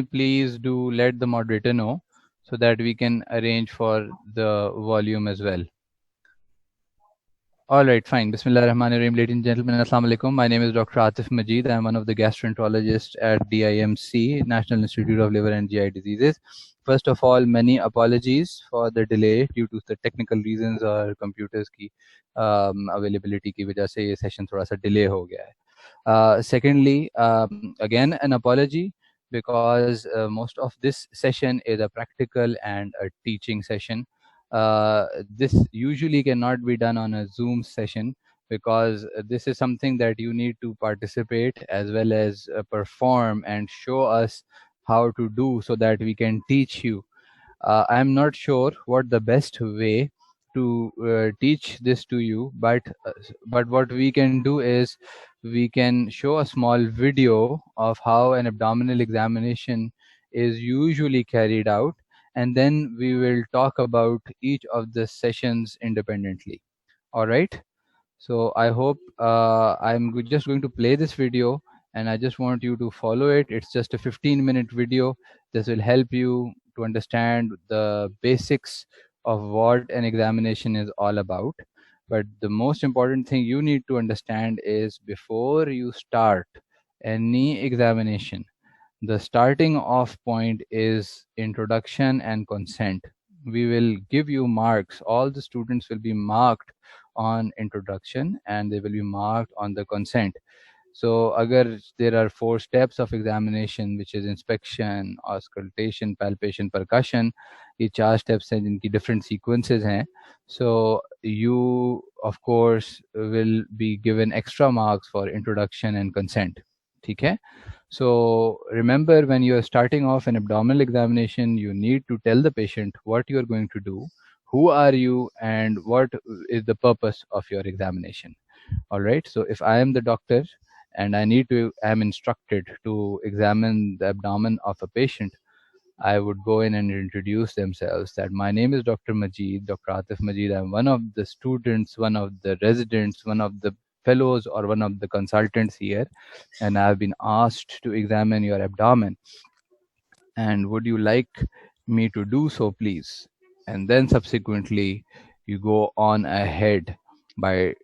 please do let the moderator know so that we can arrange for the volume as well. All right, fine. Bismillah ar-Rahman ar-Rahim, ladies and gentlemen. Assalamu alaikum. My name is Dr. Atif Majid. I am one of the gastroenterologists at DIMC, National Institute of Liver and GI Diseases. First of all, many apologies for the delay due to the technical reasons और computers की availability की वजह से ये session थोड़ा सा delay हो गया है. Secondly, again an apology because most of this session is a practical and a teaching session. This usually cannot be done on a Zoom session because this is something that you need to participate as well as perform and show us how to do so that we can teach you. I'm not sure what the best way to teach this to you, but what we can do is we can show a small video of how an abdominal examination is usually carried out, and then we will talk about each of the sessions independently. All right, so I hope I'm just going to play this video and I just want you to follow it. It's just a 15-minute video. This will help you to understand the basics of what an examination is all about. But the most important thing you need to understand is before you start any examination, the starting off point is introduction and consent. We will give you marks. All the students will be marked on introduction and they will be marked on the consent. So agar there are 4 steps of examination, which is inspection, auscultation, palpation, percussion, ये 4 steps हैं जिनकी different sequences हैं. So you of course will be given extra marks for introduction and consent. ठीक है? So remember, when you are starting off an abdominal examination, you need to tell the patient what you are going to do, who are you, and what is the purpose of your examination. All right, so if I am the doctor and I'm instructed to examine the abdomen of a patient, I would go in and introduce themselves that my name is Dr. Majid, Dr. Atif Majid. I'm one of the students, one of the residents, one of the fellows, or one of the consultants here, and I've been asked to examine your abdomen. And would you like me to do so, please? And then subsequently, you go on ahead by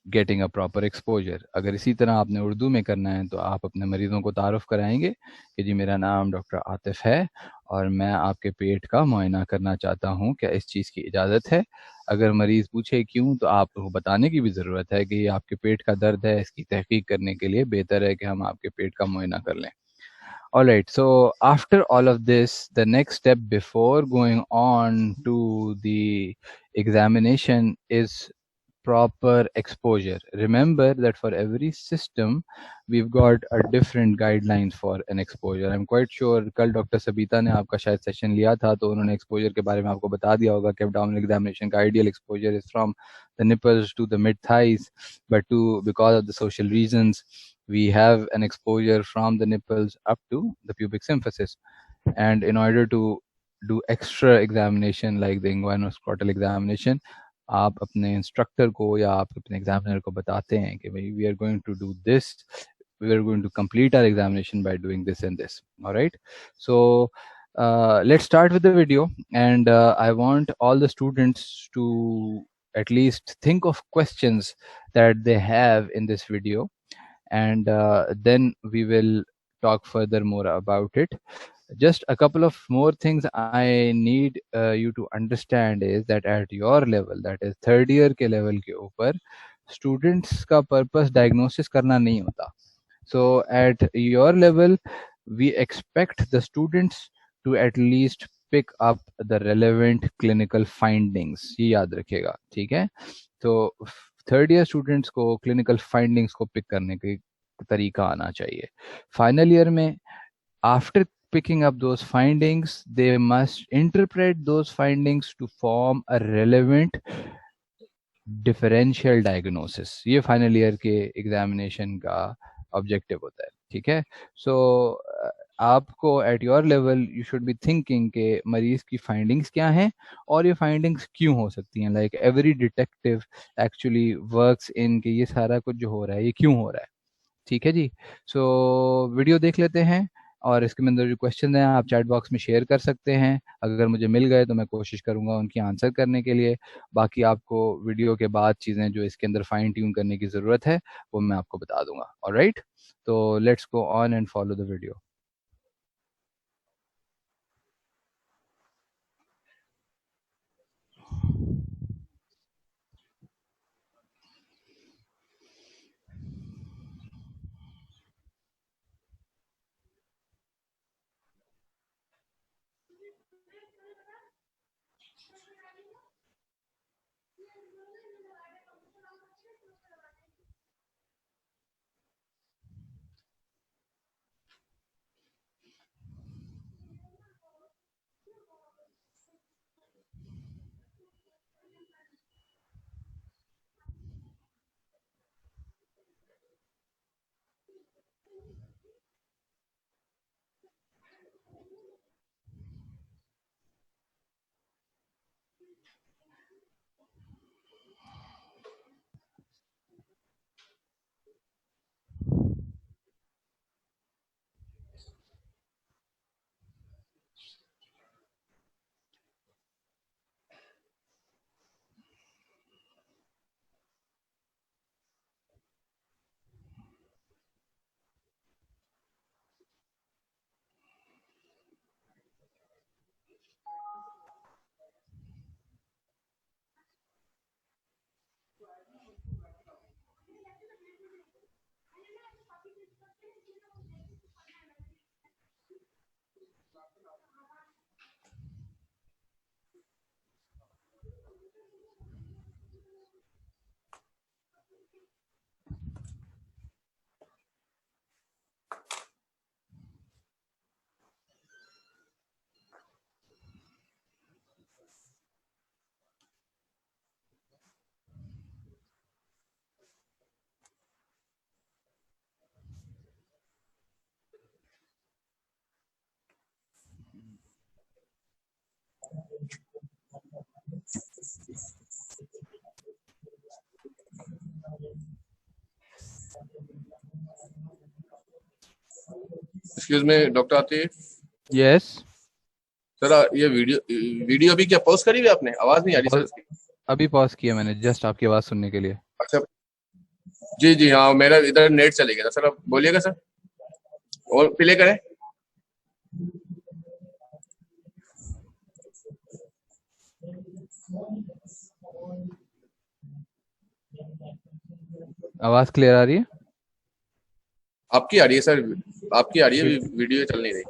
getting a proper exposure. अगर इसी तरह आपने उर्दू में करना है तो आप अपने मरीजों को तारुफ कराएंगे कि जी मेरा नाम डॉक्टर आतिफ है और मैं आपके पेट का मुआयना करना चाहता हूं, क्या इस चीज़ की इजाज़त है. अगर मरीज़ पूछे क्यों तो आपको बताने की भी ज़रूरत है कि ये आपके पेट का दर्द है, इसकी तहकीक करने के लिए बेहतर है कि हम आपके पेट का मुआयना कर लें. All right, so after all of this, the next step before going on to the examination is proper exposure. Remember that for every system, we've got a different guidelines for an exposure. I'm quite sure कल doctor Sabitha ने आपका शायद session लिया था तो उन्होंने exposure के बारे में आपको बता दिया होगा कि abdominal examination का ideal exposure is from the nipples to the mid thighs, but because of the social reasons, we have an exposure from the nipples up to the pubic symphysis. And in order to do extra examination like the inguinal-scrotal examination, आप अपने instructor को या आप अपने examiner को बताते हैं कि भाई we are going to do this, we are going to complete our examination by doing this and this. Alright, so let's start with the video, and I want all the students to at least think of questions that they have in this video, and then we will talk further more about it. Just a couple of more things I need you to understand is that at your level, that is third year के level के ऊपर, students का purpose diagnosis करना नहीं होता. So at your level, we expect the students to at least pick up the relevant clinical findings. ये याद रखिएगा, ठीक है? तो थर्ड ईयर स्टूडेंट्स को क्लिनिकल फाइंडिंग्स को पिक करने का तरीका आना चाहिए. फाइनल ईयर में after picking up those findings, they must interpret those findings to form a relevant differential diagnosis. ये फाइनल ईयर के एग्जामिनेशन का ऑब्जेक्टिव होता है, ठीक है? सो आपको at your level you should be thinking के मरीज की फाइंडिंग्स क्या हैं और ये फाइंडिंग्स क्यों हो सकती हैं. Like every detective actually works in के ये सारा कुछ जो हो रहा है ये क्यों हो रहा है, ठीक है जी? सो वीडियो देख लेते हैं और इसके अंदर जो क्वेश्चन हैं आप चैट बॉक्स में शेयर कर सकते हैं। अगर मुझे मिल गए तो मैं कोशिश करूंगा उनकी आंसर करने के लिए। बाकी आपको वीडियो के बाद चीज़ें जो इसके अंदर फाइन ट्यून करने की ज़रूरत है वो मैं आपको बता दूंगा। ऑलराइट, तो let's go on and follow the video. Excuse में डॉक्टर आतिफ यस। सर, ये वीडियो अभी क्या पॉज करी हुई आपने? आवाज नहीं आ रही सर इसकी। अभी पॉज किया मैंने जस्ट आपकी आवाज़ सुनने के लिए। अच्छा, जी जी हाँ, मेरा इधर नेट चले गया था सर। अब बोलिएगा सर, और प्ले करें। आवाज़ क्लियर आ रही है? आपकी आ रही है सर, आपकी आ रही है, वीडियो चल नहीं रही।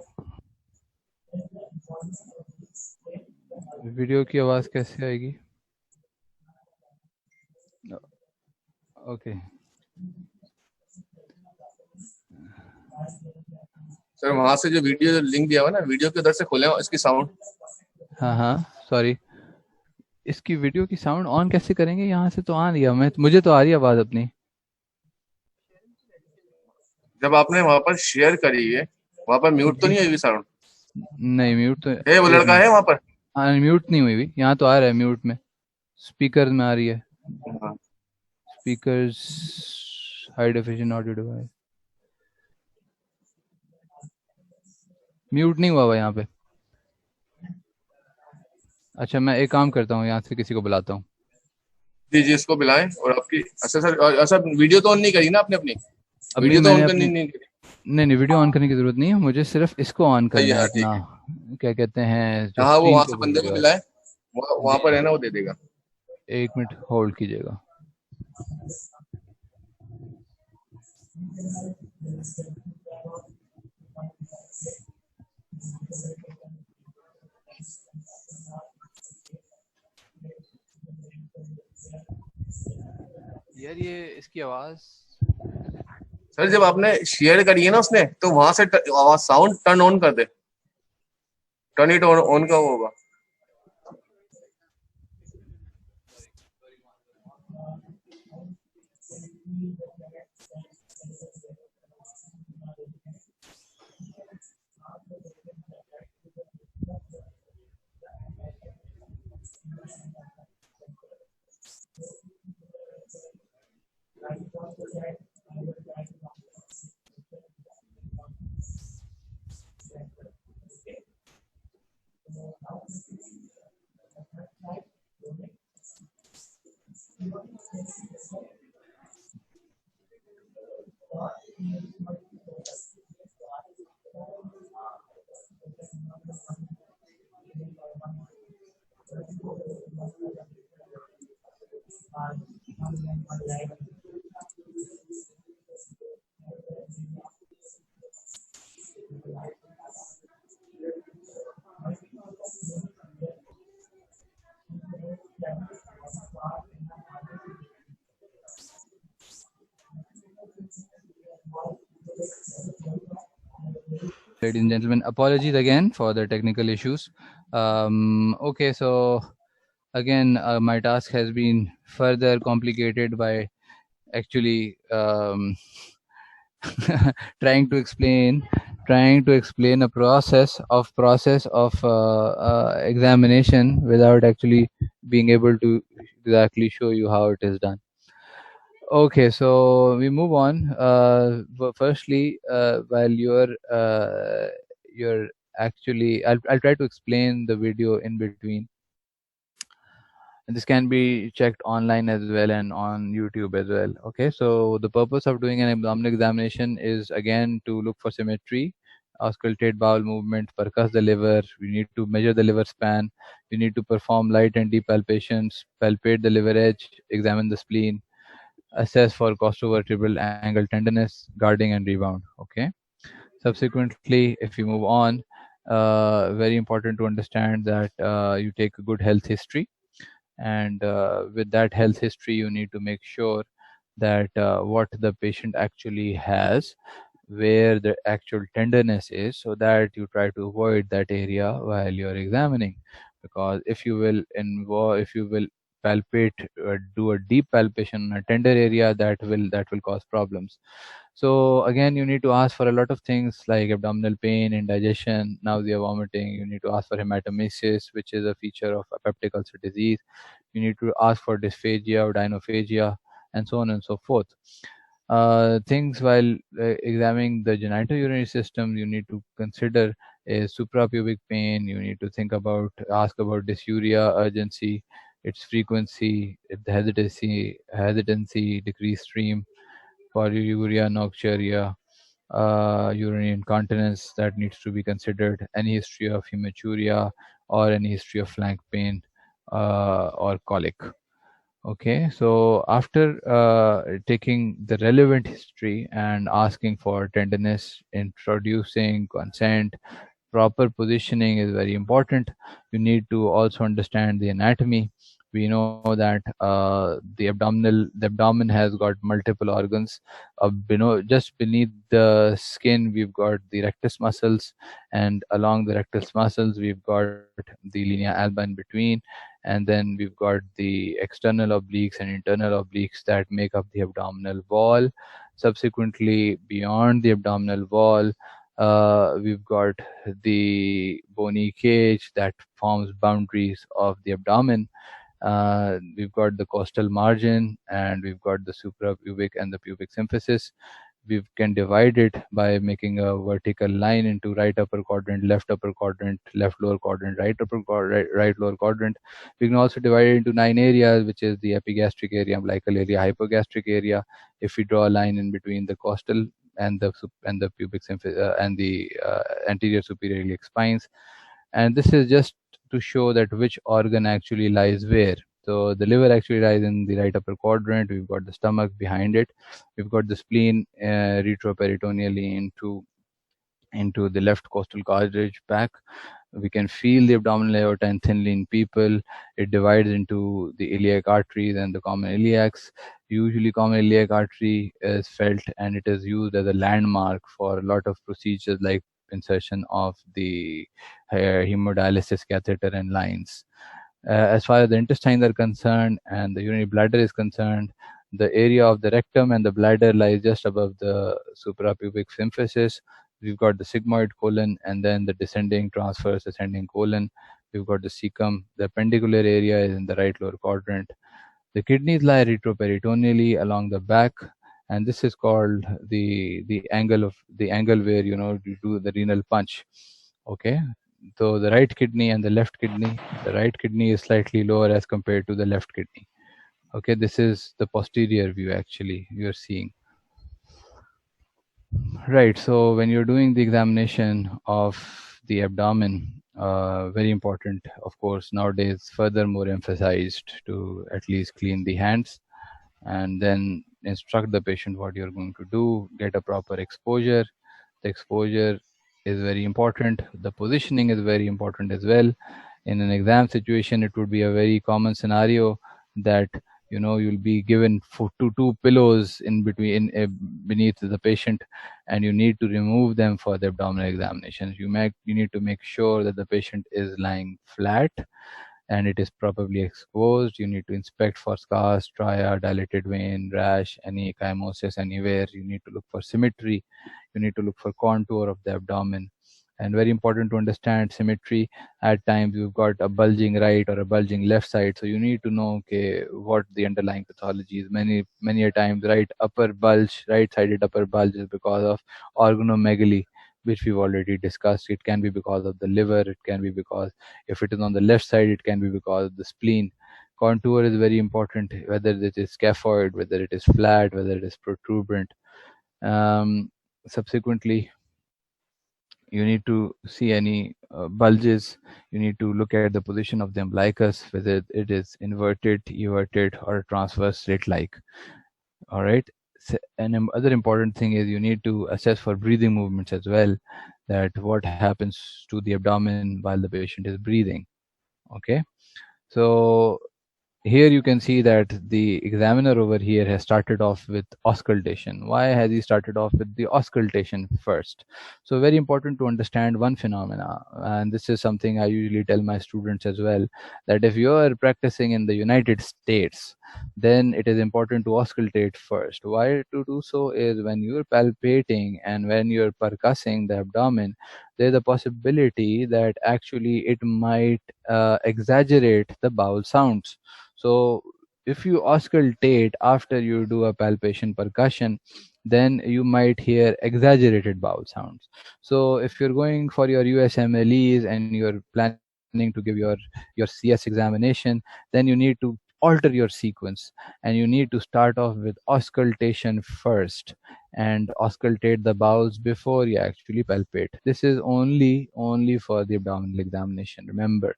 वीडियो की आवाज़ कैसे आएगी? ओके। सर वहां से जो वीडियो लिंक दिया हुआ ना, वीडियो के उधर से खोले इसकी साउंड। हाँ हाँ, सॉरी। इसकी वीडियो की साउंड ऑन कैसे करेंगे? यहाँ से तो आ रही है, मुझे तो आ रही है आवाज़ अपनी। जब आपने वहां पर शेयर करी है, वहां पर म्यूट तो जी, नहीं हुई साउंड? नहीं म्यूट तो है वो एक लड़का मिनट। है वहां पर? हाँ, म्यूट नहीं हुई हुई, यहाँ तो आ रहा है म्यूट में। स्पीकर में आ रही है। हाँ। Speakers, high definition audio device. Mute नहीं हुआ हुआ यहाँ पे। अच्छा, मैं एक काम करता हूँ, यहाँ से किसी को बुलाता हूँ। जी जी, इसको बुलाएं। और आपकी, अच्छा सर, अच्छा वीडियो तो ऑन नहीं करी ना आपने अपनी? अपनी वीडियो तो मैंने ऑन अपनी करनी नहीं करी? नहीं नहीं, वीडियो ऑन करने की ज़रूरत नहीं है, मुझे सिर्फ इसको ऑन सही करना है, है हाँ ठीक अपना। है। क्या कहते हैं जो हाँ, वो स्क्रीन वहां पे से जो बंदे को वीडियो है। मिला है, वहां जी पर है जी, ना, वो दे देगा। एक मिनट होल्ड कीजिएगा। यार ये इसकी आवाज़। सर जब आपने शेयर करी है ना उसने, तो वहां से आवाज साउंड टर्न ऑन कर दे। टर्न इट ऑन, ऑन का वो होगा। Ladies and gentlemen, apologies again for the technical issues. Okay, so again, my task has been further complicated by actually trying to explain a process of examination without actually being able to exactly show you how it is done. Okay, so we move on. Firstly, while you're actually, I'll try to explain the video in between. And this can be checked online as well and on YouTube as well. Okay, so the purpose of doing an abdominal examination is again to look for symmetry, auscultate bowel movement, percuss the liver. We need to measure the liver span. We need to perform light and deep palpations, palpate the liver edge, examine the spleen, assess for costovertebral angle tenderness, guarding and rebound. Okay. Subsequently, if you move on, very important to understand that you take a good health history, and with that health history, you need to make sure that what the patient actually has, where the actual tenderness is, so that you try to avoid that area while you're examining. Because if you will palpate, do a deep palpation on a tender area, that will cause problems. So again, you need to ask for a lot of things like abdominal pain, indigestion, nausea, vomiting. You need to ask for hematemesis, which is a feature of peptic ulcer disease. You need to ask for dysphagia or dinophagia, and so on and so forth. Things while examining the genitourinary system, you need to consider is suprapubic pain. You need to ask about dysuria, urgency, its frequency, hesitancy, decreased stream, polyuria, nocturia, urinary incontinence that needs to be considered, any history of hematuria, or any history of flank pain or colic. Okay, so after taking the relevant history and asking for tenderness, introducing consent, proper positioning is very important. You need to also understand the anatomy. We know that the abdomen has got multiple organs. Just beneath the skin, we've got the rectus muscles, and along the rectus muscles, we've got the linea alba in between, and then we've got the external obliques and internal obliques that make up the abdominal wall. Subsequently, beyond the abdominal wall, we've got the bony cage that forms boundaries of the abdomen. We've got the costal margin, and we've got the suprapubic and the pubic symphysis. We can divide it by making a vertical line into right upper quadrant, left upper quadrant, left lower quadrant, right upper quadrant, right lower quadrant. We can also divide it into 9 areas, which is the epigastric area, umbilical area, hypogastric area. If we draw a line in between the costal and the pubic symphysis and the anterior superior iliac spines, and this is just to show that which organ actually lies where. So the liver actually lies in the right upper quadrant. We've got the stomach behind it. We've got the spleen retroperitoneally into the left costal cartilage back. We can feel the abdominal aorta and thin lean people. It divides into the iliac arteries and the common iliacs. Usually common iliac artery is felt, and it is used as a landmark for a lot of procedures like insertion of the hemodialysis catheter and lines. As far as the intestines are concerned and the urinary bladder is concerned, the area of the rectum and the bladder lies just above the suprapubic symphysis. We've got the sigmoid colon, and then the descending transverse ascending colon. We've got the cecum. The appendicular area is in the right lower quadrant. The kidneys lie retroperitoneally along the back, and this is called the angle where you do the renal punch. Okay, so the right kidney and the left kidney. The right kidney is slightly lower as compared to the left kidney. Okay, this is the posterior view actually you're seeing. Right, so when you're doing the examination of the abdomen, very important, of course, nowadays furthermore emphasized to at least clean the hands. and then instruct the patient what you're going to do, get a proper exposure. The exposure is very important. The positioning is very important as well. In an exam situation, it would be a very common scenario that you'll be given two pillows in between beneath the patient, and you need to remove them for the abdominal examinations. You need to make sure that the patient is lying flat and it is properly exposed. You need to inspect for scars, stria, dilated vein, rash, any chymosis anywhere. You need to look for symmetry. You need to look for contour of the abdomen. And very important to understand symmetry. At times you've got a bulging right or a bulging left side, so you need to know what the underlying pathology is. Many a times right sided upper bulge is because of organomegaly, which we've already discussed. It can be because of the liver. It can be because, if it is on the left side, it can be because of the spleen. Contour is very important, whether it is scaphoid, whether it is flat, whether it is protuberant. Subsequently, you need to see any bulges. You need to look at the position of the umbilicus, whether it is inverted, everted, or transverse slit-like. All right. And other important thing is you need to assess for breathing movements as well, that what happens to the abdomen while the patient is breathing. Okay. So here you can see that the examiner over here has started off with auscultation. Why has he started off with the auscultation first? So very important to understand one phenomena, and this is something I usually tell my students as well, that if you are practicing in the United States, then it is important to auscultate first. Why to do so is, when you're palpating and when you're percussing the abdomen, there's a possibility that actually it might exaggerate the bowel sounds. So if you auscultate after you do a palpation percussion, then you might hear exaggerated bowel sounds. So if you're going for your USMLEs and you're planning to give your CS examination, then you need to alter your sequence, and you need to start off with auscultation first and auscultate the bowels before you actually palpate. This is only for the abdominal examination, remember.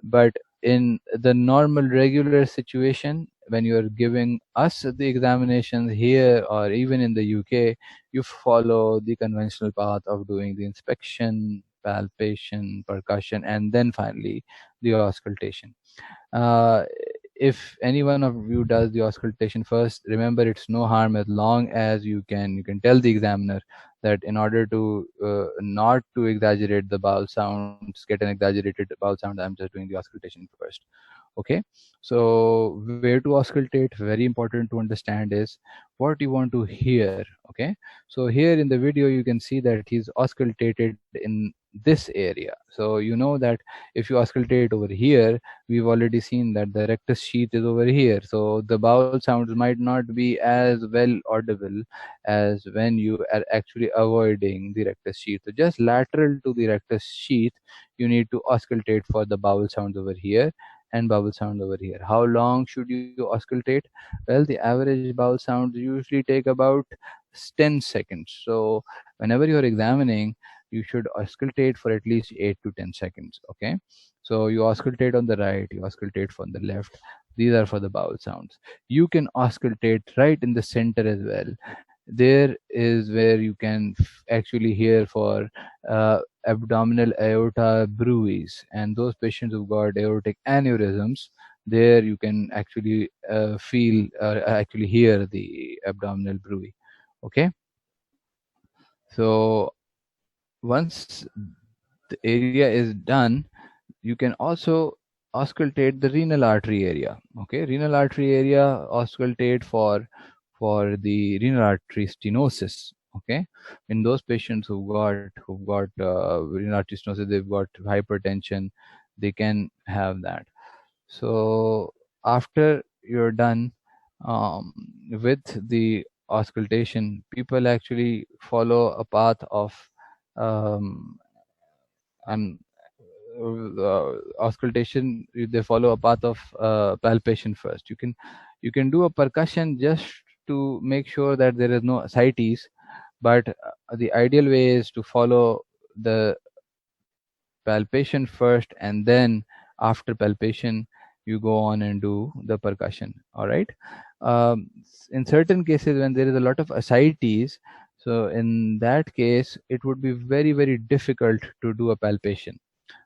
But in the normal regular situation, when you are giving us the examinations here or even in the UK, you follow the conventional path of doing the inspection, palpation, percussion, and then finally the auscultation. uh, if any one of you does the auscultation first, remember, it's no harm, as long as you can tell the examiner that in order to not to exaggerate the bowel sounds, get an exaggerated bowel sound, I'm just doing the auscultation first. Okay. So where to auscultate, very important to understand is what you want to hear. Okay. So here in the video you can see that he's auscultated in this area. So you know that if you auscultate over here, we've already seen that the rectus sheath is over here, so the bowel sounds might not be as well audible as when you are actually avoiding the rectus sheath. So just lateral to the rectus sheath, you need to auscultate for the bowel sounds over here and bowel sound over here. How long should you auscultate? Well, the average bowel sounds usually take about 10 seconds. So whenever you're examining, you should auscultate for at least 8 to 10 seconds. Okay. So you auscultate on the right, you auscultate from the left. These are for the bowel sounds. You can auscultate right in the center as well. There is where you can actually hear for abdominal aorta bruits, and those patients who've got aortic aneurysms, there you can actually feel actually hear the abdominal bruit. Okay. So once the area is done, you can also auscultate the renal artery area. Okay. Renal artery area, auscultate for the renal artery stenosis. Okay. In those patients who've got renal artery stenosis, they've got hypertension, they can have that. So after you're done with the auscultation, people actually follow a path of um, and auscultation. They follow a path of palpation first. You can do a percussion just to make sure that there is no ascites, but the ideal way is to follow the palpation first, and then after palpation you go on and do the percussion. All right. In certain cases, when there is a lot of ascites, so in that case, it would be very, very difficult to do a palpation.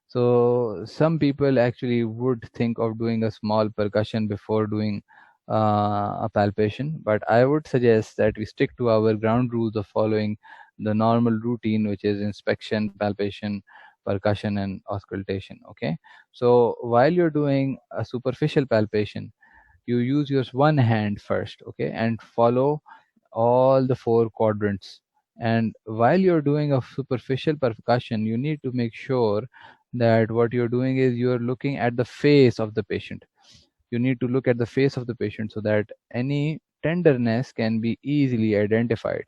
So some people actually would think of doing a small percussion before doing a palpation, but I would suggest that we stick to our ground rules of following the normal routine, which is inspection, palpation, percussion, and auscultation. Okay. So while you're doing a superficial palpation, you use your one hand first, okay, and follow all the four quadrants. And while you're doing a superficial percussion, you need to make sure that what you're doing is you're looking at the face of the patient. You need to look at the face of the patient so that any tenderness can be easily identified.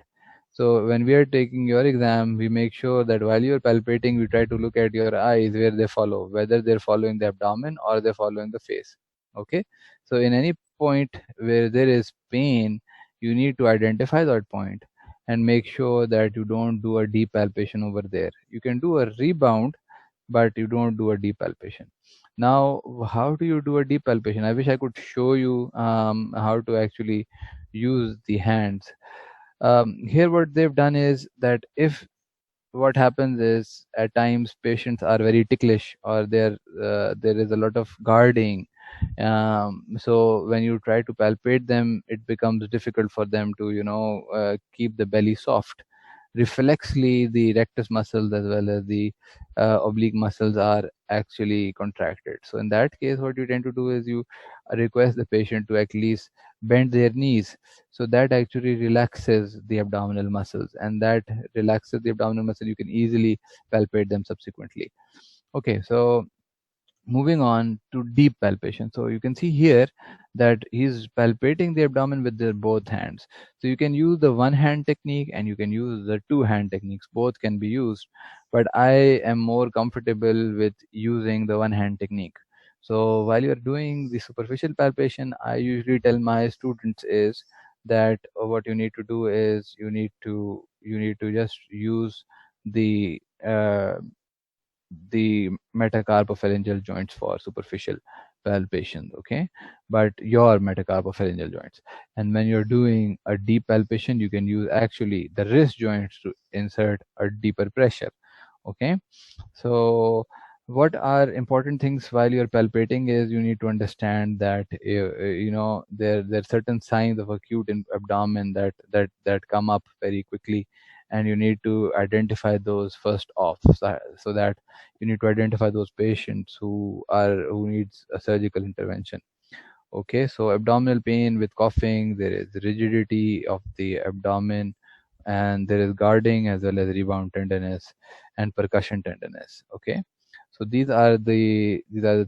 So when we are taking your exam, we make sure that while you're palpating, we try to look at your eyes where they follow, whether they're following the abdomen or they're following the face. Okay. So in any point where there is pain, you need to identify that point and make sure that you don't do a deep palpation over there. You can do a rebound, but you don't do a deep palpation. Now, how do you do a deep palpation? I wish I could show you how to actually use the hands. Here what they've done is that if what happens is at times patients are very ticklish, or there is a lot of guarding, so when you try to palpate them, it becomes difficult for them to keep the belly soft. Reflexly, the rectus muscles as well as the oblique muscles are actually contracted. So in that case, what you tend to do is you request the patient to at least bend their knees, so that actually relaxes the abdominal muscles, and that relaxes the abdominal muscle. You can easily palpate them subsequently. Okay, so moving on to deep palpation. So you can see here that he's palpating the abdomen with their both hands. So you can use the one hand technique and you can use the two hand techniques. Both can be used, but I am more comfortable with using the one hand technique. So while you're doing the superficial palpation, I usually tell my students is that what you need to do is you need to just use the the metacarpopharyngeal joints for superficial palpation, okay, but your metacarpopharyngeal joints. And when you're doing a deep palpation, you can use actually the wrist joints to insert a deeper pressure. Okay. So what are important things while you're palpating is you need to understand that there are certain signs of acute abdomen that come up very quickly, and you need to identify those first off, so that you need to identify those patients who needs a surgical intervention. Okay, so abdominal pain with coughing, there is rigidity of the abdomen, and there is guarding as well as rebound tenderness and percussion tenderness. Okay, so these are the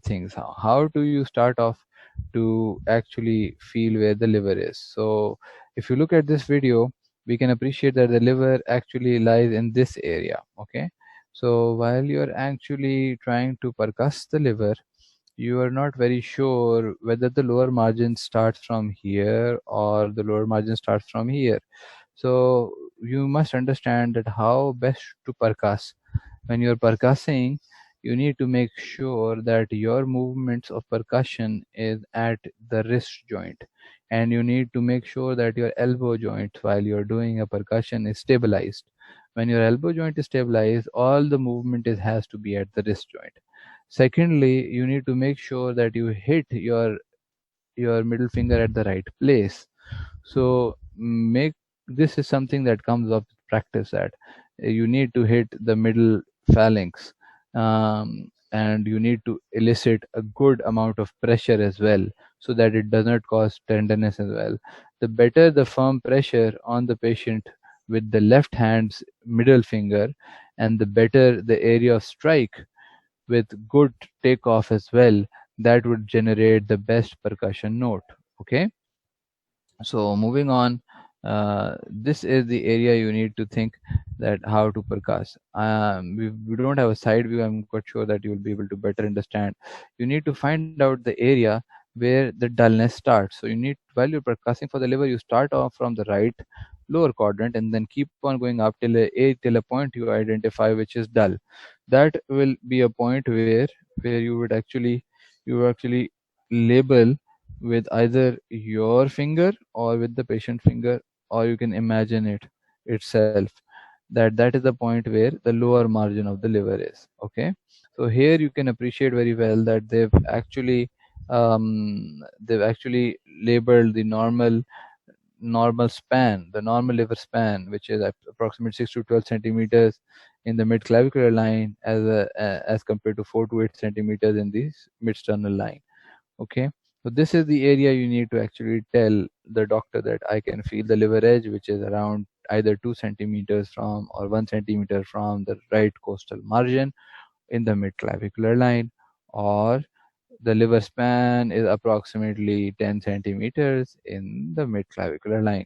things. How do you start off to actually feel where the liver is? So if you look at this video, we can appreciate that the liver actually lies in this area. Okay, so while you're actually trying to percuss the liver, you are not very sure whether the lower margin starts from here or the lower margin starts from here. So you must understand that how best to percuss. When you're percussing, you need to make sure that your movements of percussion is at the wrist joint, and you need to make sure that your elbow joint while you're doing a percussion is stabilized. When your elbow joint is stabilized, all the movement has to be at the wrist joint. Secondly, you need to make sure that you hit your middle finger at the right place. So make this is something that comes up with practice, that you need to hit the middle phalanx, and you need to elicit a good amount of pressure as well, so that it does not cause tenderness as well. The better the firm pressure on the patient with the left hand's middle finger, and the better the area of strike with good takeoff as well, that would generate the best percussion note. Okay, so moving on, this is the area you need to think that how to percuss. We don't have a side view. I'm quite sure that you will be able to better understand. You need to find out the area where the dullness starts. So you need, while you're percussing for the liver, you start off from the right lower quadrant and then keep on going up till a point you identify which is dull. That will be a point where you would actually label with either your finger or with the patient finger, or you can imagine it itself, that is the point where the lower margin of the liver is. Okay, so here you can appreciate very well that they've actually labeled the normal span, the normal liver span, which is approximately 6 to 12 centimeters in the mid clavicular line, as compared to 4 to 8 centimeters in the mid sternal line. Okay, so this is the area you need to actually tell the doctor that I can feel the liver edge, which is around either 2 centimeters from or 1 centimeter from the right costal margin in the mid clavicular line, or the liver span is approximately 10 centimeters in the mid clavicular line.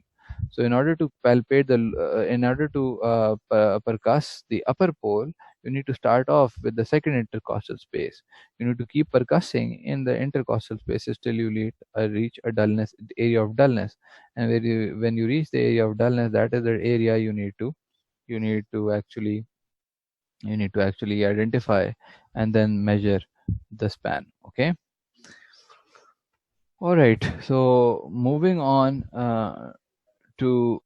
So, in order to in order to percuss the upper pole, you need to start off with the second intercostal space. You need to keep percussing in the intercostal spaces till you reach a dullness, area of dullness. And when you reach the area of dullness, that is the area you need to actually identify and then measure the span. Okay. All right. So moving on to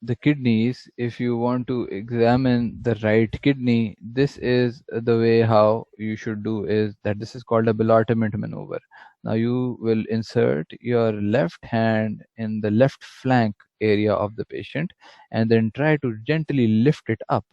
the kidneys, if you want to examine the right kidney, this is the way how you should do, is that this is called a Bellarmine maneuver. Now you will insert your left hand in the left flank area of the patient and then try to gently lift it up.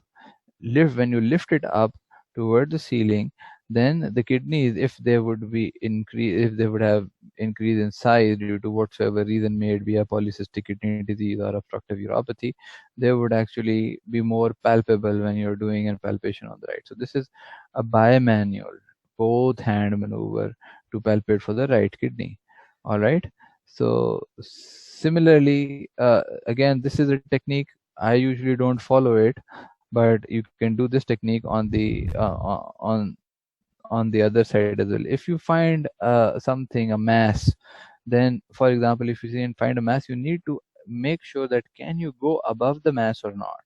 When you lift it up toward the ceiling, then the kidneys, if they would be increase if they would have increased in size due to whatsoever reason, may it be a polycystic kidney disease or obstructive uropathy, they would actually be more palpable when you're doing a palpation on the right. So this is a bimanual, both hand maneuver to palpate for the right kidney. All right. So similarly, again, this is a technique I usually don't follow it, but you can do this technique on the other side as well. If you find something, a mass, then for example, if you see and find a mass, you need to make sure that can you go above the mass or not,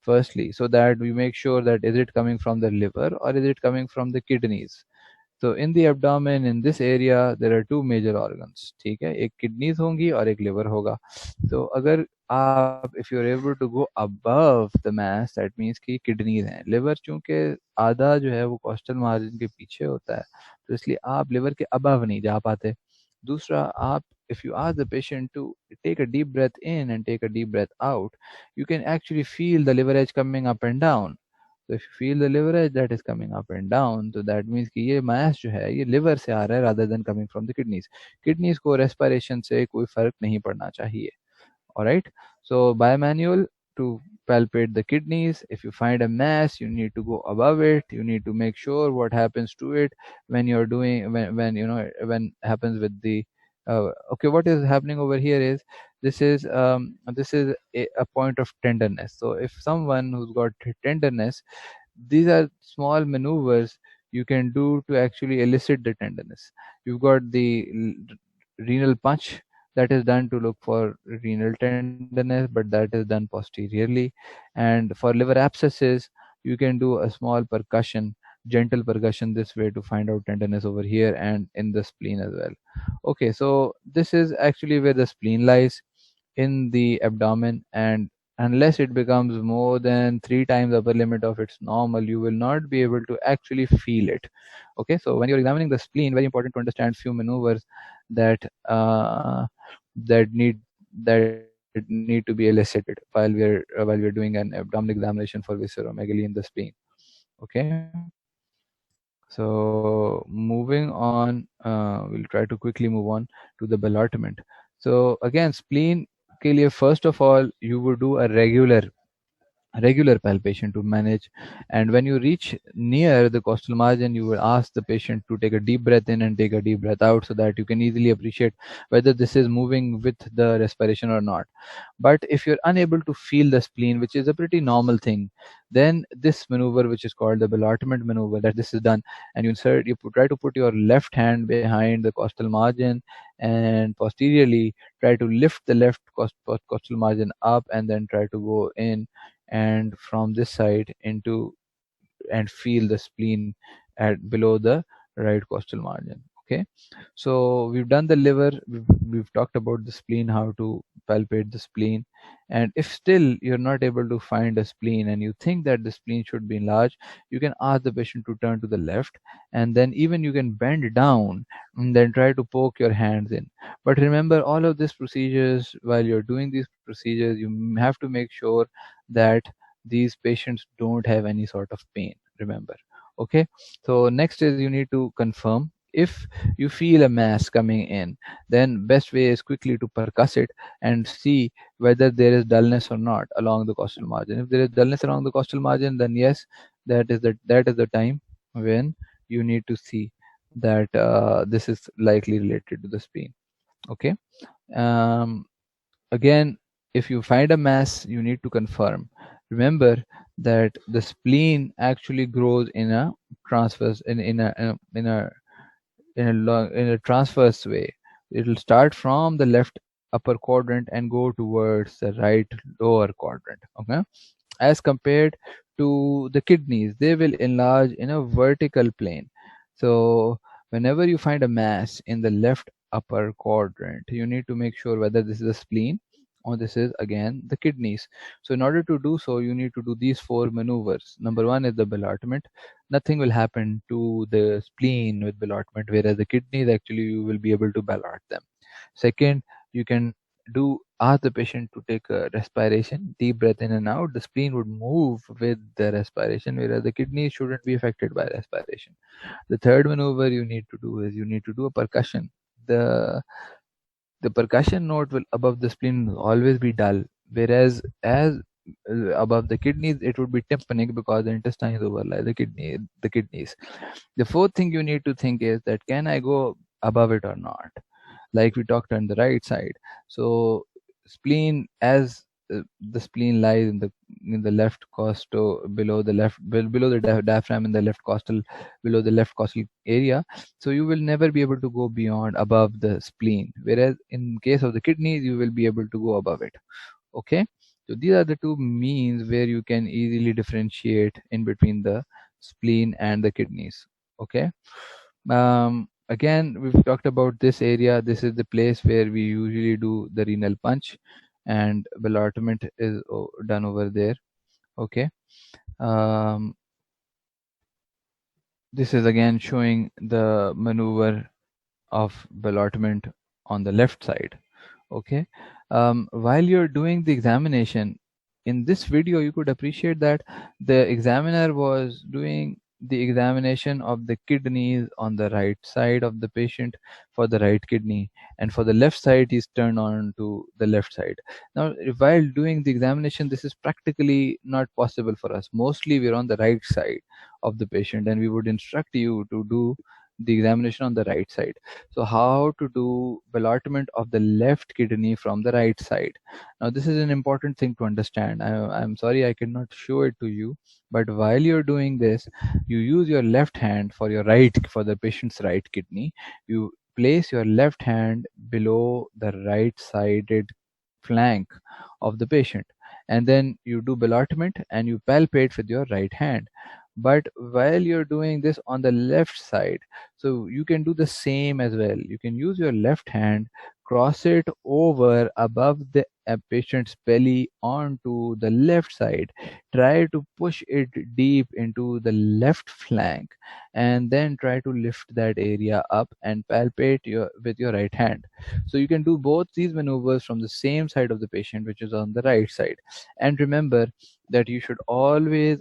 firstly, so that we make sure that is it coming from the liver or is it coming from the kidneys. So in the abdomen, in this area, there are two major organs. ठीक है, एक kidneys होंगी और एक liver होगा. तो अगर आप if you're able to go above the mass, that means कि kidneys हैं. liver चूंकि आधा जो है वो costal margin के पीछे होता है, तो इसलिए आप liver के above नहीं जा पाते. दूसरा, आप if you ask the patient to take a deep breath in and take a deep breath out, you can actually feel the liver edge coming up and down. So if you feel the liver edge that is coming up and down, so that means कि ये mass जो है ये liver से आ रहा है rather than coming from the kidneys. Kidneys को respiration से कोई फर्क नहीं पड़ना चाहिए. Alright, so bimanual to palpate the kidneys. If you find a mass, you need to go above it. You need to make sure what happens to it when you're doing when happens with the okay, what is happening over here is this is a point of tenderness. So if someone who's got tenderness, these are small maneuvers you can do to actually elicit the tenderness. You've got the renal punch that is done to look for renal tenderness, but that is done posteriorly. And for liver abscesses, you can do a small percussion, gentle percussion this way to find out tenderness over here and in the spleen as well. Okay, so this is actually where the spleen lies in the abdomen, and unless it becomes more than 3 times upper limit of its normal, you will not be able to actually feel it. Okay, so when you're examining the spleen, very important to understand few maneuvers that that need that need to be elicited while we're doing an abdominal examination for visceromegaly in the spleen. Okay, so moving on, we'll try to quickly move on to the Bellarmine. So again, spleen के लिए first of all you would do a regular palpation to manage, and when you reach near the costal margin, you will ask the patient to take a deep breath in and take a deep breath out so that you can easily appreciate whether this is moving with the respiration or not. But if you're unable to feel the spleen, which is a pretty normal thing, then this maneuver, which is called the Bellarmine maneuver, that this is done, and try to put your left hand behind the costal margin and posteriorly try to lift the left costal margin up and then try to go in and from this side into and feel the spleen at below the right costal margin. Okay, so we've done the liver, we've talked about the spleen, how to palpate the spleen. And if still you're not able to find a spleen and you think that the spleen should be enlarged, you can ask the patient to turn to the left, and then even you can bend down and then try to poke your hands in. But remember, all of these procedures, while you're doing these procedures, you have to make sure that these patients don't have any sort of pain, remember. Okay, so next is you need to confirm. If you feel a mass coming in, then best way is quickly to percuss it and see whether there is dullness or not along the costal margin. If there is dullness along the costal margin, then yes, that is the time when you need to see that this is likely related to the spleen. Okay, um, again, if you find a mass, you need to confirm. Remember that the spleen actually grows in a transverse in a transverse way. It will start from the left upper quadrant and go towards the right lower quadrant. Okay, as compared to the kidneys, they will enlarge in a vertical plane. So whenever you find a mass in the left upper quadrant, you need to make sure whether this is a spleen or this is again the kidneys. So in order to do so, you need to do these four maneuvers. Number one is the ballottement. Nothing will happen to the spleen with ballotment, whereas the kidneys, actually you will be able to ballot them. Second, you can ask the patient to take a respiration, deep breath in and out. The spleen would move with the respiration, whereas the kidneys shouldn't be affected by respiration. The third maneuver you need to do is you need to do a percussion. The percussion note will above the spleen will always be dull, whereas as above the kidneys it would be tympanic because the intestines overlie the kidneys. The fourth thing you need to think is that can I go above it or not, like we talked on the right side. So spleen, as the spleen lies in the left costal, below the below the diaphragm, in the left costal, below the left costal area. So you will never be able to go beyond above the spleen, whereas in case of the kidneys you will be able to go above it. Okay, so these are the two means where you can easily differentiate in between the spleen and the kidneys. Okay, again, we've talked about this area. This is the place where we usually do the renal punch, and ballotment is done over there. Okay, this is again showing the maneuver of ballotment on the left side. Okay, while you're doing the examination in this video, you could appreciate that the examiner was doing the examination of the kidneys on the right side of the patient for the right kidney, and for the left side he's turned on to the left side. Now while doing the examination, this is practically not possible for us. Mostly we're on the right side of the patient, and we would instruct you to do the examination on the right side. So how to do ballotment of the left kidney from the right side? Now this is an important thing to understand. I'm sorry I cannot show it to you, but while you're doing this, you use your left hand for the patient's right kidney. You place your left hand below the right sided flank of the patient, and then you do ballotment and you palpate with your right hand. But while you're doing this on the left side, so you can do the same as well. You can use your left hand, cross it over above the patient's belly onto the left side, try to push it deep into the left flank, and then try to lift that area up and palpate with your right hand. So you can do both these maneuvers from the same side of the patient, which is on the right side. And remember that you should always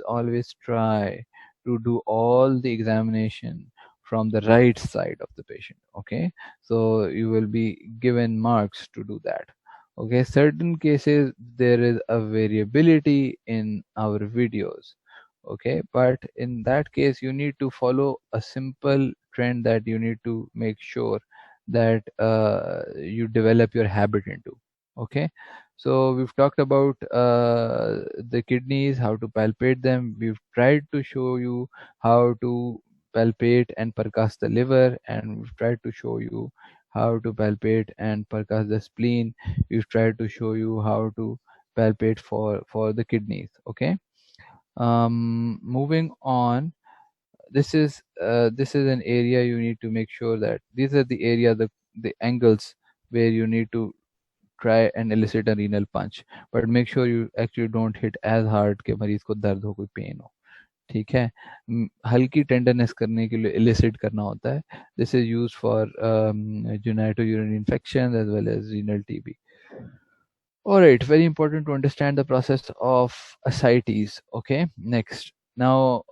try to do all the examination from the right side of the patient. Okay, so you will be given marks to do that. Okay, certain cases there is a variability in our videos. Okay, but in that case you need to follow a simple trend that you need to make sure that you develop your habit into. Okay, so we've talked about the kidneys, how to palpate them. We've tried to show you how to palpate and percuss the liver, and we've tried to show you how to palpate and percuss the spleen. We've tried to show you how to palpate for the kidneys. Okay, moving on, this is an area you need to make sure that these are the area, the angles where you need to try and elicit a renal punch, but make sure you actually don't hit as hard कि मरीज को दर्द हो, कोई pen हो. ठीक है. हल्की टेंडरनेस करने के लिए इलिसिट करना होता है. This is use for genito urinary infection as well as renal TB. Alright, very important to understand the process of ascites. Okay, next. Now,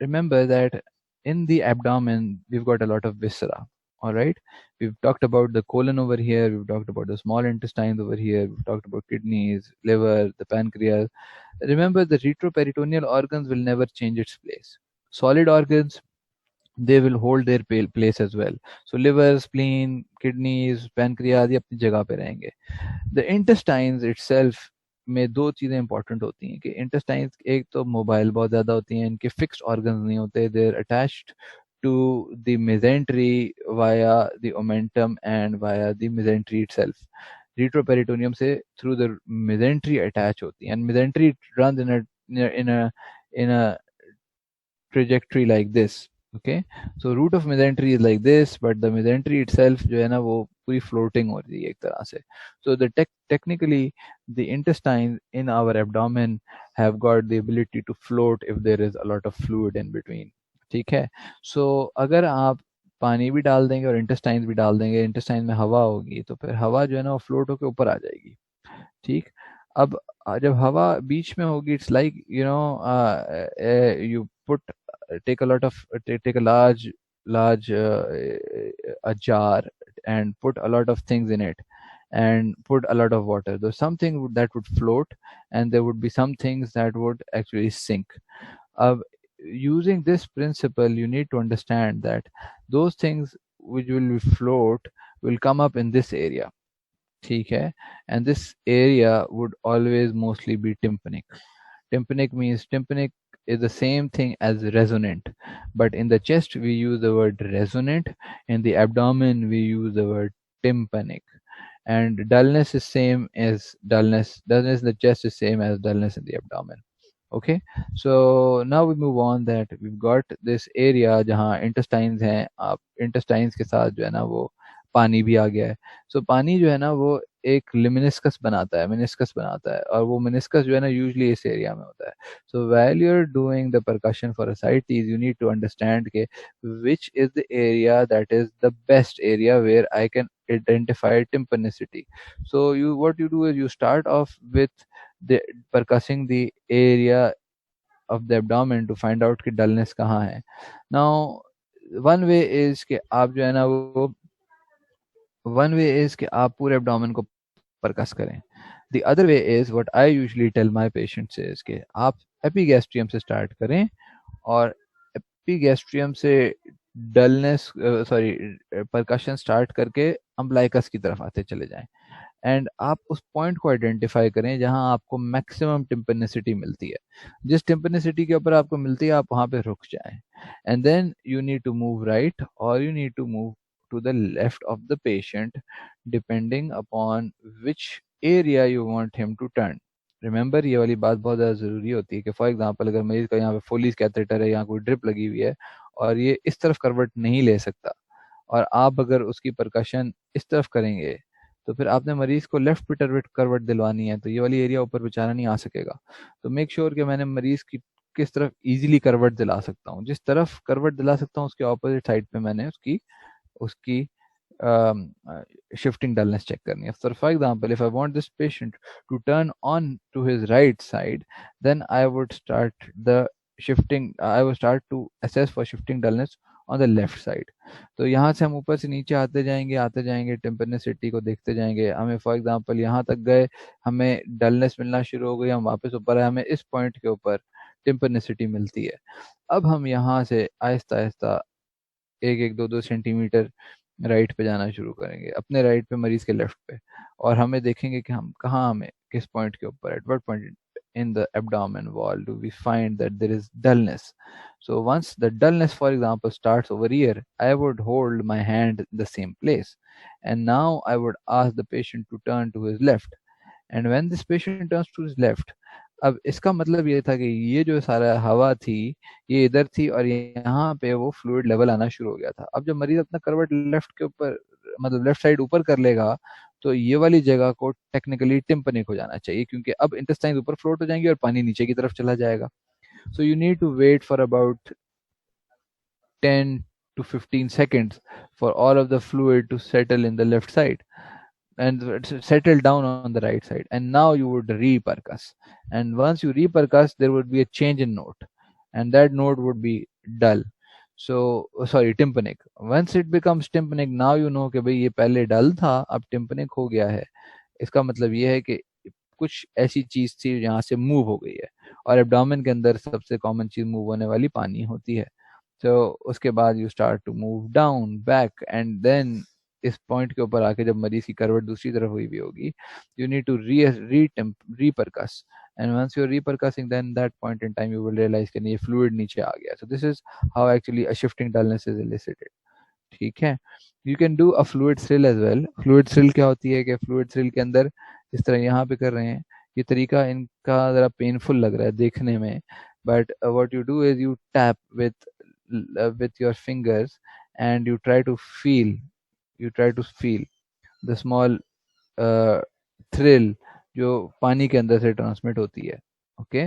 remember that in the abdomen, we've got a lot of viscera. Alright, we've talked about the colon over here, we've talked about the small intestines over here, we've talked about kidneys, liver, the pancreas. Remember, the retroperitoneal organs will never change its place. Solid organs, they will hold their place as well. So liver, spleen, kidneys, pancreas, ये अपनी जगह पे रहेंगे. The intestines itself में दो चीजें important होती हैं कि इंटेस्टाइन्स एक तो मोबाइल बहुत ज्यादा होती हैं, इनके फिक्स्ड ऑर्गन्स नहीं होते, they are attached to the mesentery via the omentum and via the mesentery itself. Retroperitoneum से through the mesentery attach होती है, and mesentery runs in a trajectory like this. Okay, so root of mesentery is like this, but the mesentery itself जो है ना वो पूरी floating हो रही है एक तरह से. So the technically the intestines in our abdomen have got the ability to float if there is a lot of fluid in between. ठीक है. So अगर आप पानी भी डाल देंगे और इंटेस्टाइन भी डाल देंगे, इंटेस्टाइन में हवा होगी, तो फिर हवा जो है ना वो फ्लोट होकर ऊपर आ जाएगी. ठीक. अब जब हवा बीच में होगी, it's like you know you put take a lot of take a large a jar and put a lot of things in it and put a lot of water. There's something that would float and there would be some things that would actually sink. Using this principle, you need to understand that those things which will float will come up in this area. ठीक है. And this area would always mostly be tympanic. Tympanic means tympanic is the same thing as resonant, but in the chest we use the word resonant, in the abdomen we use the word tympanic, and dullness is same as dullness in the chest is same as dullness in the abdomen. Okay, so now we move on that we've got this area जहाँ intestines हैं. आप intestines के साथ जो है ना वो पानी भी आ गया है. सो पानी जो है ना वो एक लिमिनिस्कस बनाता है, मिनिस्कस बनाता है, और वो मिनिस्कस जो है ना यूजुअली इस एरिया में होता है. So while you are doing the percussion for ascites, you need to understand के which is the area that is the best area where I can identify tympanicity. So what you do is you start off with the percussing the area of the abdomen to find out कि dullness कहाँ है. Now one way is कि आप जो है ना वो one way is कि आप पूरे abdomen को परकस करें. The other way is what I usually tell my patients is कि आप epigastrium से start करें और epigastrium से dullness percussion start करके umbilicus की तरफ आते चले जाएं. एंड आप उस पॉइंट को आइडेंटिफाई करें जहां आपको मैक्सिमम टिम्पनिसिटी मिलती है. जिस टिम्पनिसिटी के ऊपर आपको मिलती है आप वहां पे रुक जाएं. And then you need to move right और you need to move to the left of the patient depending upon which area you want him to turn. Remember ये वाली बात बहुत ज़्यादा ज़रूरी होती है कि फॉर एग्जांपल अगर मरीज का यहाँ पे फोलीज कैथेटर है, यहाँ कोई ड्रिप लगी हुई है और ये इस तरफ करवट नहीं ले सकता और आप अगर उसकी परकशन इस तरफ करेंगे तो फिर आपने मरीज को लेफ्ट पे करवट दिलवानी है तो ये वाली एरिया ऊपर बेचारा नहीं आ सकेगा. तो मेक श्योर कि मैंने मरीज की किस तरफ इजीली करवट दिला सकता हूँ, जिस तरफ करवट दिला सकता हूँ उसके ऑपोजिट साइड पे मैंने उसकी shifting dullness check करनी है. So for example, if I want this patient to turn on to his right side, then I would start to assess for shifting dullness on the left side. तो यहाँ से हम ऊपर से नीचे आते जाएंगे टिम्पनिसिटी को देखते जाएंगे. हमें फॉर एग्जांपल यहाँ तक गए, हमें डलनेस मिलना शुरू हो गई, हम वापस ऊपर आए, हमें इस पॉइंट के ऊपर टिम्पनिसिटी मिलती है. अब हम यहाँ से आहिस्ता आहिस्ता 1-2 सेंटीमीटर राइट पे जाना शुरू करेंगे, अपने राइट पे मरीज के लेफ्ट पे, और हमें देखेंगे कि हम कहाँ, हमें किस पॉइंट के ऊपर, at what point in the abdomen wall do we find that there is dullness. So once the dullness, for example, starts over here, I would hold my hand in the same place and now I would ask the patient to turn to his left. And when this patient turns to his left, अब इसका मतलब ये था कि ये जो सारा हवा थी ये इधर थी और यहाँ पे वो फ्लूइड लेवल आना शुरू हो गया था। अब जब मरीज अपना करवट लेफ्ट के ऊपर, मतलब लेफ्ट साइड ऊपर कर लेगा, तो ये वाली जगह को टेक्निकली टिम्पनिक हो जाना चाहिए, क्योंकि अब इंटेस्टाइन ऊपर फ्लोट हो जाएंगे और पानी नीचे की तरफ चला जाएगा। So you need to wait for about 10 to 15 seconds for all of the fluid to settle in the left side and settle down on the right side, and now you would repercuss, and once you repercuss there would be a change in note, and that note would be dull. So sorry, tympanic. Once it becomes tympanic, now you know कि भाई ये पहले dull था अब tympanic हो गया है। इसका मतलब ये है कि कुछ ऐसी चीज थी जहाँ से मूव हो गई है, और एब्डोमेन के अंदर सबसे कॉमन चीज मूव होने वाली पानी होती है। तो उसके बाद you start to move down back, and then इस पॉइंट के ऊपर आके जब मरीज की करवट दूसरी तरफ हुई भी होगी, you need to repercuss, and once you are repercussing then that point in time you will realise कि ये फ्लूइड नीचे आ गया। So this is how actually a shifting dullness is elicited. ठीक है। You can do a fluid thrill as well. Fluid thrill क्या होती है कि फ्लूइड थ्रिल के अंदर जिस तरह यहाँ पे कर रहे हैं, ये तरीका इनका ज़रा पेनफुल लग रहा है देखने में, but what you do is you tap with your fingers and you try to feel the small thrill जो पानी के अंदर से ट्रांसमिट होती है। ओके,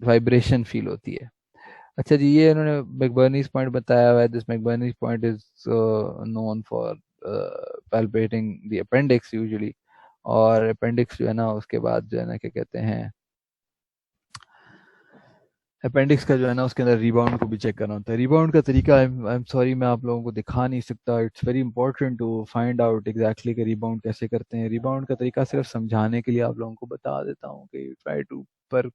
वाइब्रेशन फील होती है। अच्छा जी, ये इन्होंने मैकबर्नीज पॉइंट बताया हुआ है। This McBurney's point is known for palpating the appendix usually, और अपेंडिक्स जो है ना उसके बाद जो है ना क्या कहते हैं, अपेंडिक्स का जो है ना उसके अंदर रिबाउंड को भी चेक करना होता है। रिबाउंड का तरीका आई एम सॉरी मैं आप लोगों को दिखा नहीं सकता। It's very important to find out exactly कि रिबाउंड कैसे करते हैं। रिबाउंड का तरीका सिर्फ समझाने के लिए आप लोगों को बता देता हूँ कि ट्राई टू पर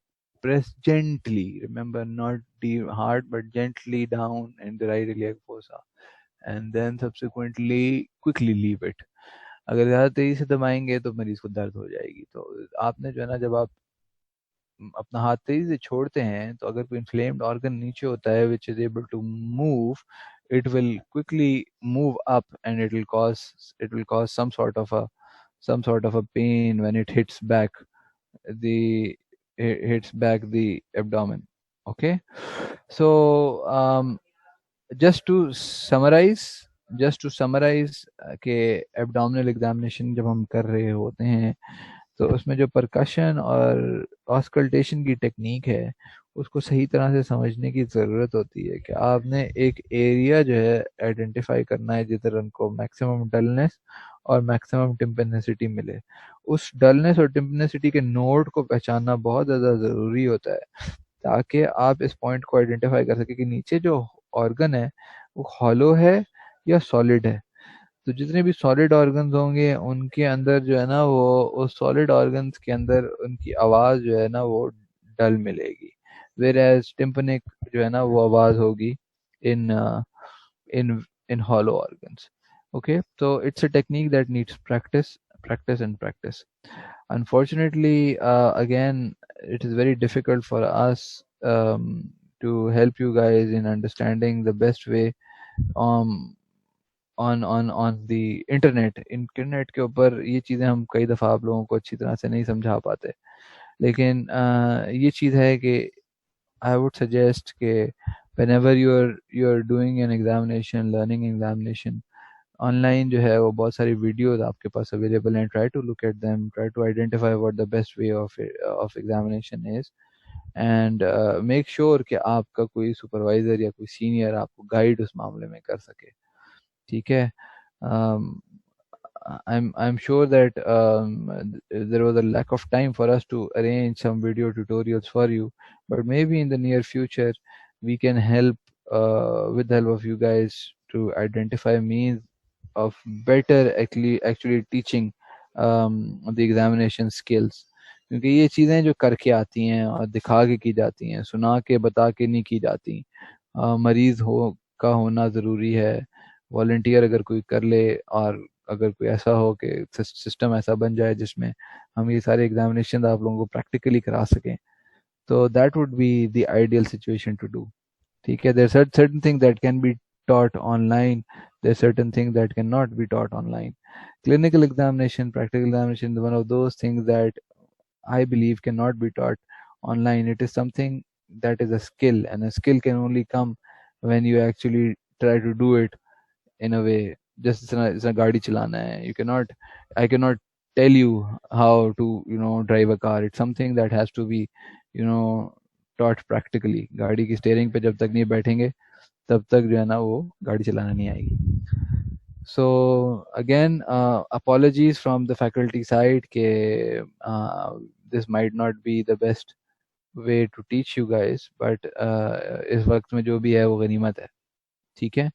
press gently, remember, not deep hard but gently down in the right iliac fossa, and then subsequently quickly leave it। अगर ज़्यादा तेजी से दबाएंगे तो मरीज को दर्द हो जाएगी। तो आपने जो है ना जब आप अपना हाथ तेजी से छोड़ते हैं तो अगर कोई इन्फ्लेम्ड ऑर्गन नीचे होता है which is able to move, it will quickly move up and it will cause some sort of a pain when it hits back the hits back the abdomen। Okay, so just to summarize कि abdominal examination जब हम कर रहे होते हैं तो उसमें जो परकशन और ऑस्कल्टेशन की टेक्निक है उसको सही तरह से समझने की ज़रूरत होती है कि आपने एक एरिया जो है आइडेंटिफाई करना है जिधर उनको मैक्सिमम डलनेस और मैक्सिमम टिम्पेनिसिटी मिले। उस डलनेस और टिम्पेनिसिटी के नोड को पहचानना बहुत ज़्यादा ज़रूरी होता है ताकि आप इस पॉइंट को आइडेंटिफाई कर सके कि नीचे जो ऑर्गन है वो हॉलो है या सॉलिड है। तो जितने भी सॉलिड ऑर्गन्स होंगे उनके अंदर जो है ना वो उस सॉलिड ऑर्गन्स के अंदर उनकी आवाज़ जो है ना वो डल मिलेगी, वेर एज टिम्पनिक जो है ना वो आवाज़ होगी इन इन इन hollow organs। Okay, so it's a technique that needs practice and practice। Unfortunately, again, it is very difficult for us to help you guys in understanding the best way um, on the internet के ऊपर ये चीज़ें हम कई दफ़ा आप लोगों को अच्छी तरह से नहीं समझा पाते। लेकिन ये चीज़ है कि I would suggest कि whenever you're doing an examination, learning examination, online जो है वो बहुत सारी वीडियोस आपके पास अवेलेबल हैं। Try to look at them, try to identify what the best way of examination is, and make sure कि आपका कोई सुपरवाइजर या कोई सीनियर आपको गाइड उस मामले में कर सके। ठीक है। um, I'm sure that there was a lack of time for us to arrange some video tutorials for you, but maybe in the near future we can help with the help of you guys to identify means of better actually teaching the examination skills। क्योंकि ये चीज़ें जो करके आती हैं और दिखा के की जाती हैं, सुना के बता के नहीं की जाती। मरीज़ का होना ज़रूरी है। वॉलंटियर अगर कोई कर ले और अगर कोई ऐसा हो कि सिस्टम ऐसा बन जाए जिसमें हम ये सारे एग्जामिनेशन आप लोगों को प्रैक्टिकली करा सकें, तो that would be the ideal situation to do. ठीक है। There are certain thing that can be taught online, there are certain things that cannot be taught online। Clinical examination, practical examination is one of those things that I believe cannot be taught online. It is something that is a skill, and a skill can only come when you actually try to do it in a way. Just it's a गाड़ी चलाना है. I cannot tell you how to drive a car. It's something that has to be taught practically. गाड़ी की steering पे जब तक नहीं बैठेंगे तब तक जो है ना वो गाड़ी चलाना नहीं आएगी. So again, apologies from the faculty side ke this might not be the best way to teach you guys, but इस वक्त में जो भी है वो गनीमत है. ठीक है.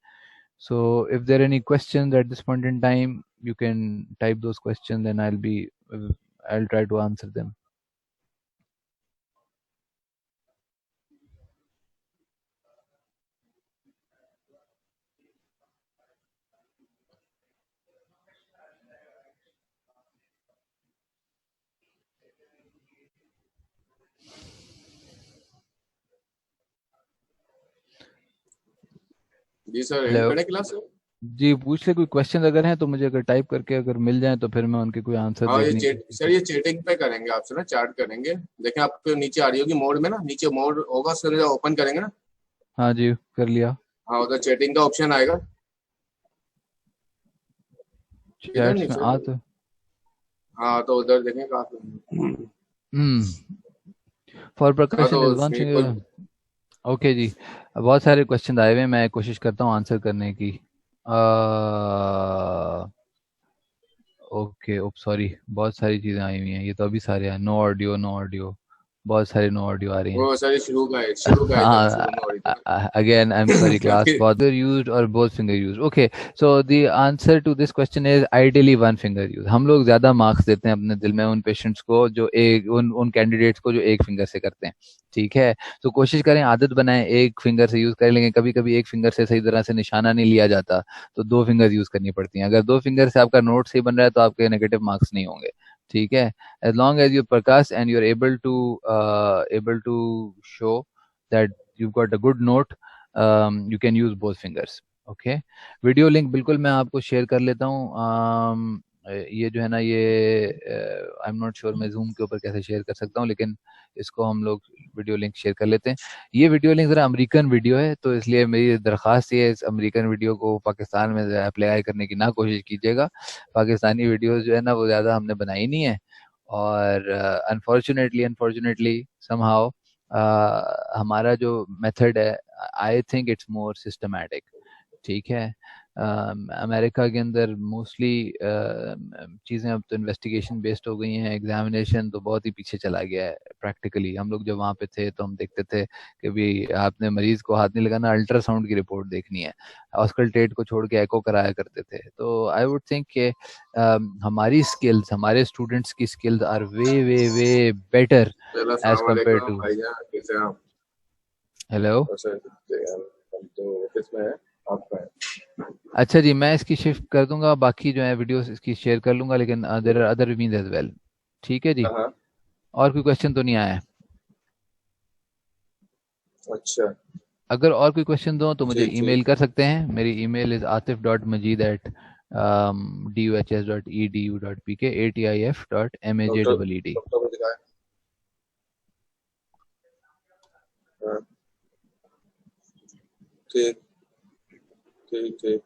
So if there are any questions at this point in time, you can type those questions and I'll try to answer them. जी सर, Hello. पढ़े क्लास सर? जी पूछ ले, कोई क्वेश्चन अगर हैं तो मुझे अगर टाइप करके अगर मिल जाए तो फिर मैं उनके कोई आंसर हाँ, देखने सर ये चैटिंग पे करेंगे आपसे ना, चैट करेंगे. देखें आपको नीचे आ रही होगी मोड में ना, नीचे मोड होगा सर, जब ओपन करेंगे ना. हाँ जी कर लिया. हाँ, उधर चैटिंग का ऑप्शन आएगा. चैट्स में आ तो हाँ, तो उधर देखें कहाँ. फॉर प्रकाशन तो इज वन थिंग. ओके जी, बहुत सारे क्वेश्चन आए हुए हैं, मैं कोशिश करता हूँ आंसर करने की. ओके सॉरी, बहुत सारी चीज़ें आई हुई हैं. ये तो अभी सारे हैं. नो ऑडियो, बहुत सारे नो ऑडियो आ रही हैं. वो सर शुरू का है, शुरू में हो रही थी ना. Again, I'm sorry class, both finger used or both finger used. Okay, so the answer to this question is ideally one finger use. हम लोग ज्यादा मार्क्स देते हैं अपने दिल में उन पेशेंट्स को जो उन कैंडिडेट्स को जो एक फिंगर से करते हैं. ठीक है, तो कोशिश करें, आदत बनाएं, एक फिंगर से यूज करें. लेकिन कभी कभी एक फिंगर से सही तरह से निशाना नहीं लिया जाता तो दो फिंगर यूज करनी पड़ती हैं. अगर दो फिंगर से आपका नोट सही बन रहा है तो आपके नेगेटिव मार्क्स नहीं होंगे. ठीक है, as long as you percuss and you're able to show that you've got a good note, you can use both fingers. Okay, video link बिल्कुल मैं आपको शेयर कर लेता हूँ. ये जो है ना, ये आई एम नॉट श्योर मैं जूम के ऊपर कैसे शेयर कर सकता हूँ, लेकिन इसको हम लोग वीडियो लिंक शेयर कर लेते हैं. ये वीडियो लिंक ज़रा अमेरिकन वीडियो है, तो इसलिए मेरी दरख्वास्त ये है, इस अमेरिकन वीडियो को पाकिस्तान में अप्लाई करने की ना कोशिश कीजिएगा. पाकिस्तानी वीडियोस जो है ना वो ज़्यादा हमने बनाई नहीं है, और अनफॉर्चुनेटली समहाउ हमारा जो मेथड है, I think it's more systematic. ठीक है, अमेरिका के अंदर मोस्टली चीज़ें अब तो इन्वेस्टिगेशन बेस्ड हो गई हैं. एग्जामिनेशन तो बहुत ही पीछे चला गया है प्रैक्टिकली. हम लोग जब वहाँ पे थे तो हम देखते थे कि भी आपने मरीज को हाथ नहीं लगाना, अल्ट्रासाउंड की रिपोर्ट देखनी है, ऑस्कल्टेट को छोड़ के एको कराया करते थे. तो आई वुड थिंक कि हमारी स्किल्स, हमारे स्टूडेंट्स की skills are way way way better as compare to. Hello. अच्छा जी, मैं इसकी शिफ्ट कर दूंगा, बाकी जो है वीडियोस इसकी शेयर कर लूंगा, लेकिन there are other means as well. ठीक है जी. और कोई क्वेश्चन तो नहीं आया है? अच्छा, अगर और कोई क्वेश्चन दो तो मुझे ईमेल कर सकते हैं. मेरी ईमेल इज atif.majid@duhs.edu.pk, atif.majed. ठीक ठीक ठीक.